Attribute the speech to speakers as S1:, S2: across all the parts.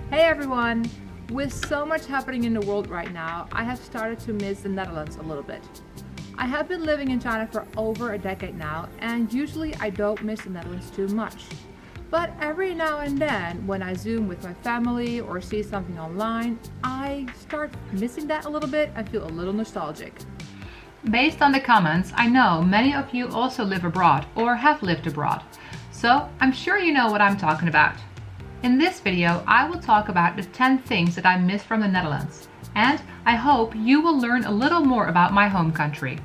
S1: Hey everyone! With so much happening in the world right now, I have started to miss the Netherlands a little bit. I have been living in China for over a decade now, and usually I don't miss the Netherlands too much. But every now and then, when I Zoom with my family or see something online, I start missing that a little bit and feel a little nostalgic.
S2: Based on the comments, I know many of you also live abroad or have lived abroad, so I'm sure you know what I'm talking about. In this video, I will talk about the 10 things that I miss from the Netherlands, and I hope you will learn a little more about my home country.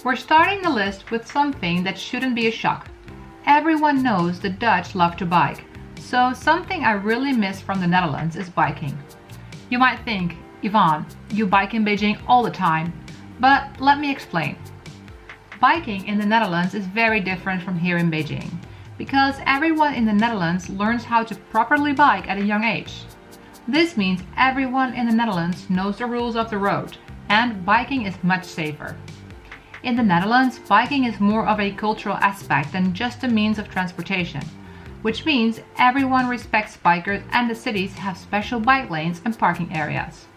S2: We're starting the list with something that shouldn't be a shock. Everyone knows the Dutch love to bike, so something I really miss from the Netherlands is biking. You might think, Yvonne, you bike in Beijing all the time, but let me explain. Biking in the Netherlands is very different from here in Beijing, because everyone in the Netherlands learns how to properly bike at a young age. This means everyone in the Netherlands knows the rules of the road, and biking is much safer. In the Netherlands, biking is more of a cultural aspect than just a means of transportation, which means everyone respects bikers and the cities have special bike lanes and parking areas.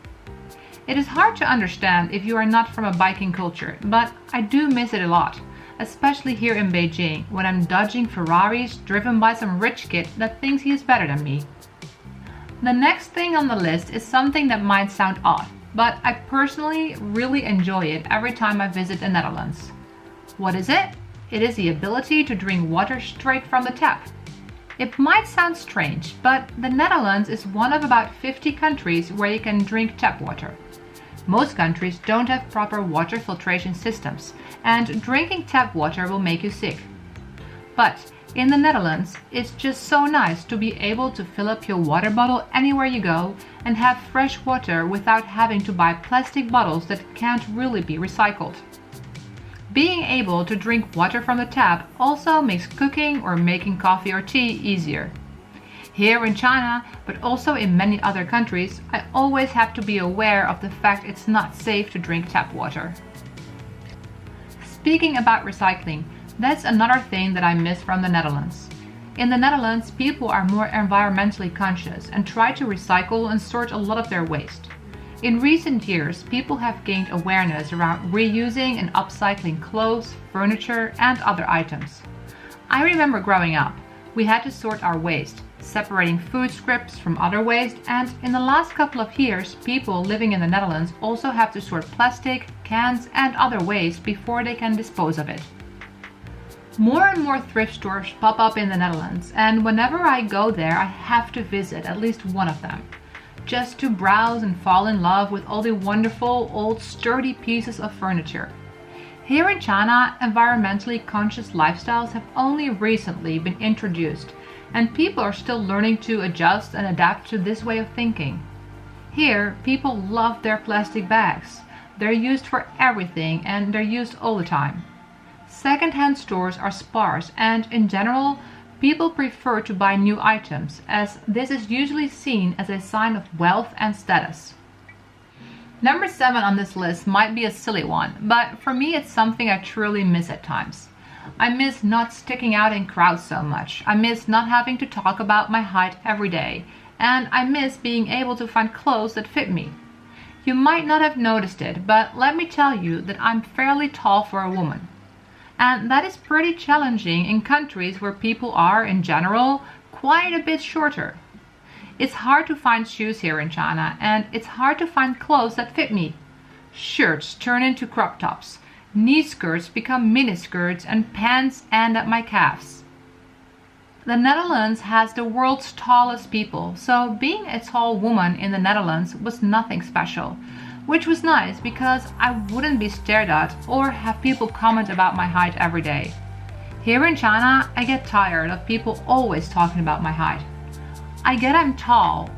S2: It is hard to understand if you are not from a biking culture, but I do miss it a lot, especially here in Beijing when I'm dodging Ferraris driven by some rich kid that thinks he is better than me. The next thing on the list is something that might sound odd, but I personally really enjoy it every time I visit the Netherlands. What is it? It is the ability to drink water straight from the tap. It might sound strange, but the Netherlands is one of about 50 countries where you can drink tap water. Most countries don't have proper water filtration systems, and drinking tap water will make you sick. But in the Netherlands, it's just so nice to be able to fill up your water bottle anywhere you go and have fresh water without having to buy plastic bottles that can't really be recycled. Being able to drink water from the tap also makes cooking or making coffee or tea easier. Here in China, but also in many other countries, I always have to be aware of the fact it's not safe to drink tap water. Speaking about recycling, that's another thing that I miss from the Netherlands. In the Netherlands, people are more environmentally conscious and try to recycle and sort a lot of their waste. In recent years, people have gained awareness around reusing and upcycling clothes, furniture, and other items. I remember growing up, we had to sort our waste, separating food scrips from other waste, and in the last couple of years, people living in the Netherlands also have to sort plastic, cans, and other waste before they can dispose of it. More and more thrift stores pop up in the Netherlands, and whenever I go there, I have to visit at least one of them, just to browse and fall in love with all the wonderful, old, sturdy pieces of furniture. Here in China, environmentally conscious lifestyles have only recently been introduced, and people are still learning to adjust and adapt to this way of thinking. Here, people love their plastic bags. They're used for everything and they're used all the time. Second-hand stores are sparse, and in general, people prefer to buy new items, as this is usually seen as a sign of wealth and status. Number 7 on this list might be a silly one, but for me it's something I truly miss at times. I miss not sticking out in crowds so much. I miss not having to talk about my height every day, and I miss being able to find clothes that fit me. You might not have noticed it, but let me tell you that I'm fairly tall for a woman. And that is pretty challenging in countries where people are, in general, quite a bit shorter. It's hard to find shoes here in China, and it's hard to find clothes that fit me. Shirts turn into crop tops, knee skirts become mini skirts, and pants end at my calves. The Netherlands has the world's tallest people, so being a tall woman in the Netherlands was nothing special, which was nice because I wouldn't be stared at or have people comment about my height every day. Here in China, I get tired of people always talking about my height. I get I'm tall.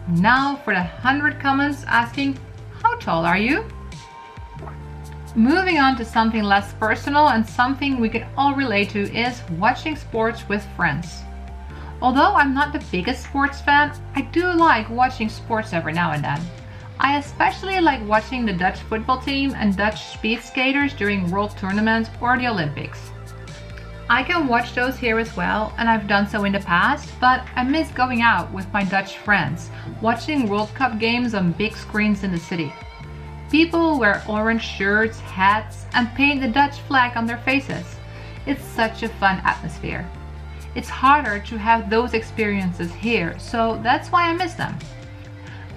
S2: Now for the 100 comments asking, how tall are you? Moving on to something less personal and something we can all relate to is watching sports with friends. Although I'm not the biggest sports fan, I do like watching sports every now and then. I especially like watching the Dutch football team and Dutch speed skaters during world tournaments or the Olympics. I can watch those here as well, and I've done so in the past, but I miss going out with my Dutch friends, watching World Cup games on big screens in the city. People wear orange shirts, hats, and paint the Dutch flag on their faces. It's such a fun atmosphere. It's harder to have those experiences here, so that's why I miss them.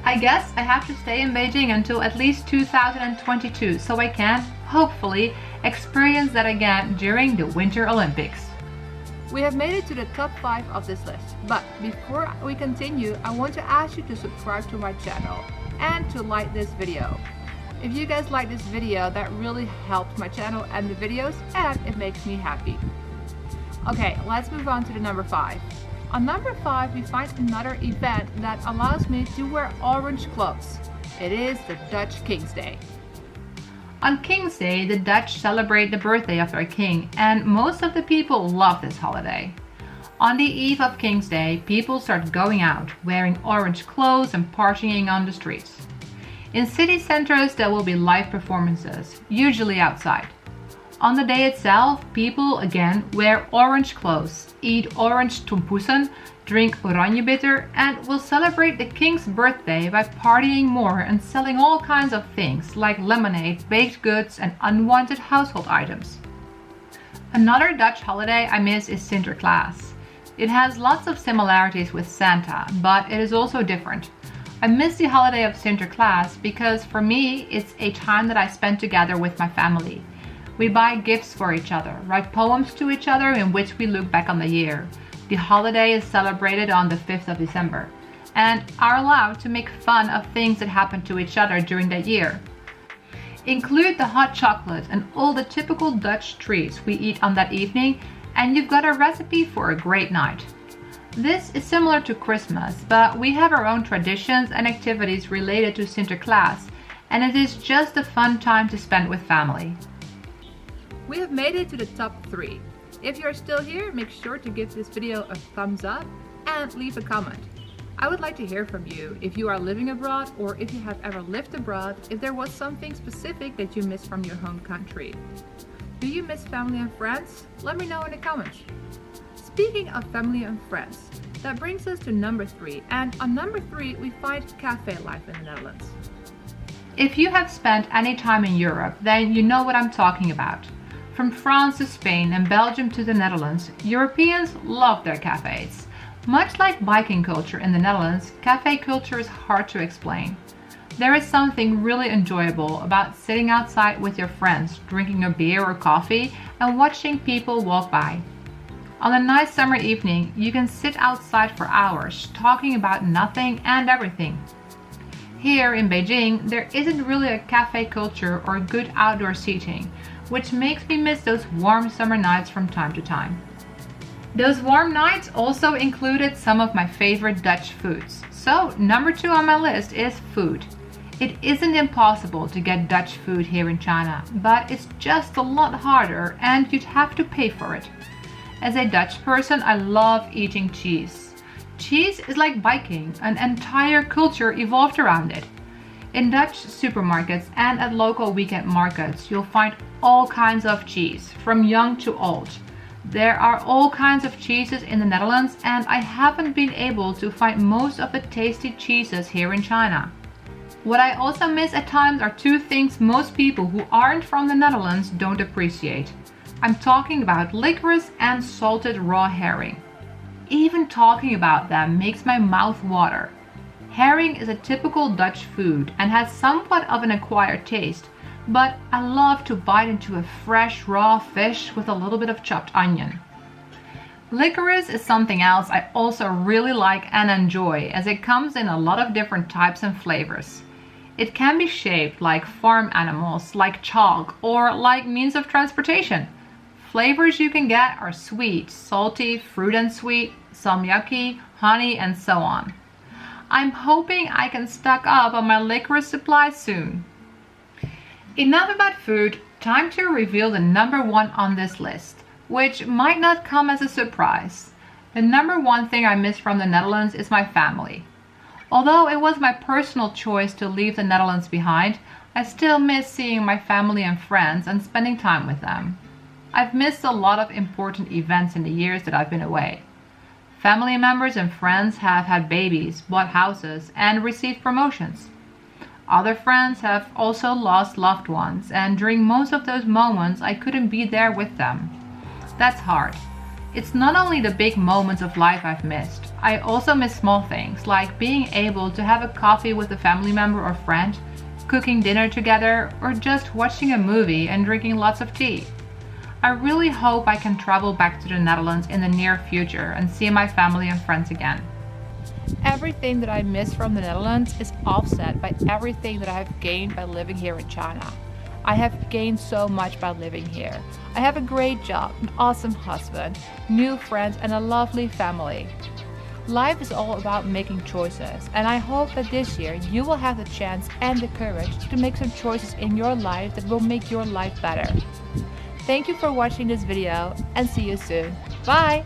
S2: I guess I have to stay in Beijing until at least 2022 so I can, hopefully, experience that again during the Winter Olympics.
S1: We have made it to the top 5 of this list, but before we continue, I want to ask you to subscribe to my channel and to like this video. If you guys like this video, that really helps my channel and the videos, and it makes me happy. Okay, let's move on to the number 5. On number 5, we find another event that allows me to wear orange clothes. It is the Dutch King's Day.
S2: On King's Day, the Dutch celebrate the birthday of their king, and most of the people love this holiday. On the eve of King's Day, people start going out, wearing orange clothes and partying on the streets. In city centers, there will be live performances, usually outside. On the day itself, people again wear orange clothes, eat orange tompoesen, drink oranje bitter, and will celebrate the king's birthday by partying more and selling all kinds of things like lemonade, baked goods, and unwanted household items. Another Dutch holiday I miss is Sinterklaas. It has lots of similarities with Santa, but it is also different. I miss the holiday of Sinterklaas because for me, it's a time that I spend together with my family. We buy gifts for each other, write poems to each other in which we look back on the year. The holiday is celebrated on the 5th of December and are allowed to make fun of things that happen to each other during that year. Include the hot chocolate and all the typical Dutch treats we eat on that evening, and you've got a recipe for a great night. This is similar to Christmas, but we have our own traditions and activities related to Sinterklaas, and it is just a fun time to spend with family.
S1: We have made it to the top 3. If you're still here, make sure to give this video a thumbs up and leave a comment. I would like to hear from you if you are living abroad or if you have ever lived abroad, if there was something specific that you miss from your home country. Do you miss family and friends? Let me know in the comments. Speaking of family and friends, that brings us to number 3, and on number 3 we find cafe life in the Netherlands.
S2: If you have spent any time in Europe, then you know what I'm talking about. From France to Spain and Belgium to the Netherlands, Europeans love their cafes. Much like biking culture in the Netherlands, cafe culture is hard to explain. There is something really enjoyable about sitting outside with your friends, drinking a beer or coffee, and watching people walk by. On a nice summer evening, you can sit outside for hours, talking about nothing and everything. Here in Beijing, there isn't really a cafe culture or good outdoor seating, which makes me miss those warm summer nights from time to time. Those warm nights also included some of my favorite Dutch foods. So, number 2 on my list is food. It isn't impossible to get Dutch food here in China, but it's just a lot harder and you'd have to pay for it. As a Dutch person, I love eating cheese. Cheese is like biking, an entire culture evolved around it. In Dutch supermarkets and at local weekend markets, you'll find all kinds of cheese, from young to old. There are all kinds of cheeses in the Netherlands, and I haven't been able to find most of the tasty cheeses here in China. What I also miss at times are 2 things most people who aren't from the Netherlands don't appreciate. I'm talking about licorice and salted raw herring. Even talking about them makes my mouth water. Herring is a typical Dutch food and has somewhat of an acquired taste, but I love to bite into a fresh raw fish with a little bit of chopped onion. Licorice is something else I also really like and enjoy, as it comes in a lot of different types and flavors. It can be shaped like farm animals, like chalk, or like means of transportation. Flavors you can get are sweet, salty, fruit and sweet, salmiakki, honey, and so on. I'm hoping I can stock up on my licorice supply soon. Enough about food, time to reveal the number 1 on this list, which might not come as a surprise. The number 1 thing I miss from the Netherlands is my family. Although it was my personal choice to leave the Netherlands behind, I still miss seeing my family and friends and spending time with them. I've missed a lot of important events in the years that I've been away. Family members and friends have had babies, bought houses, and received promotions. Other friends have also lost loved ones, and during most of those moments, I couldn't be there with them. That's hard. It's not only the big moments of life I've missed. I also miss small things, like being able to have a coffee with a family member or friend, cooking dinner together, or just watching a movie and drinking lots of tea. I really hope I can travel back to the Netherlands in the near future and see my family and friends again.
S1: Everything that I miss from the Netherlands is offset by everything that I have gained by living here in China. I have gained so much by living here. I have a great job, an awesome husband, new friends, and a lovely family. Life is all about making choices, and I hope that this year you will have the chance and the courage to make some choices in your life that will make your life better. Thank you for watching this video, and see you soon. Bye!